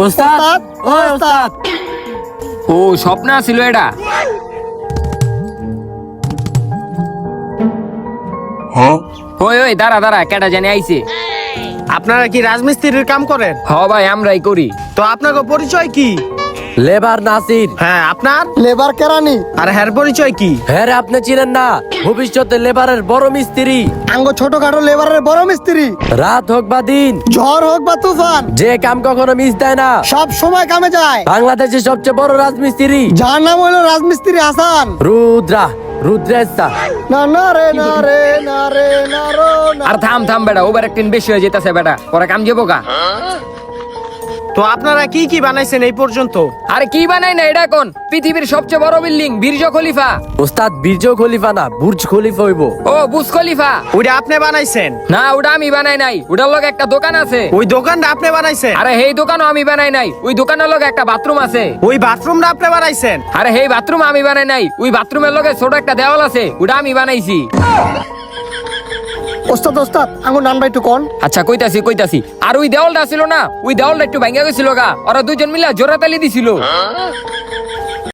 ওস্তাদ ও ওস্তাদ ও স্বপ্ন ছিল এটা। ওই ওই দাঁড়া দাঁড়া, কেটা জানি আইছে। আপনারা কি রাজমিস্ত্রির কাম করেন? হ ভাই আমরাই করি। তো আপনার পরিচয় কি? লেবার নাসির। হ্যাঁ, আপনার? লেবার কেরানি। আর হ্যার পরিচয় কি? হ্যাঁ রে, আপনি চিনেন না? ভবিষ্যতে লেবারের বড় মিস্ত্রি। আঙ্গ ছোটখাটো লেবারের বড় মিস্ত্রি। রাত হোক বা দিন, ঝড় হোক বা তুফান, যে কাম কখনো মিস দেয় না, সব সময় কামে যায়। বাংলাদেশের সবচেয়ে বড় রাজমিস্ত্রি। যার নাম হলো রাজমিস্ত্রি হাসান। রুদ্রেশা। না না রে না রে না রে না রো না। আর থাম থাম বেটা, ওভার একদিন বেশি হয়ে যেতেছে বেটা, পরে কাম যাবো গা। তো আপনারা কি কি বানাইছেন এই পর্যন্ত? আরে কি বানাই না এটা কোন? পৃথিবীর সবচেয়ে বড় বিল্ডিং বীর্জ খলিফা। ওস্তাদ বীর্য খলিফা না, বুর্জ খলিফা হইব। ও বুর্জ খলিফা? ওইটা আপনি বানাইছেন? না ওটা আমি বানাই নাই, ওটার লগে একটা দোকান আছে। ওই দোকানটা আপনি বানাইছেন? আরে এই দোকানও আমি বানাই নাই, ওই দোকানের লগে একটা বাথরুম আছে। ওই বাথরুমটা আপনি বানাইছেন? আরে এই বাথরুম আমি বানাই নাই, ওই বাথরুমের লগে ছোট একটা দেওয়াল আছে, ওটা আমি বানাইছি। ওস্তাদ ওস্তাদ আঙ্গ নামটা একটু কোন। আচ্ছা কইতাছি। আর ওই দেওয়ালটা ছিল না, ওই দেওয়ালটা একটু ভাঙা গেছিল গা, ওরা দুজন মিলে জোড়াতালি দিছিল।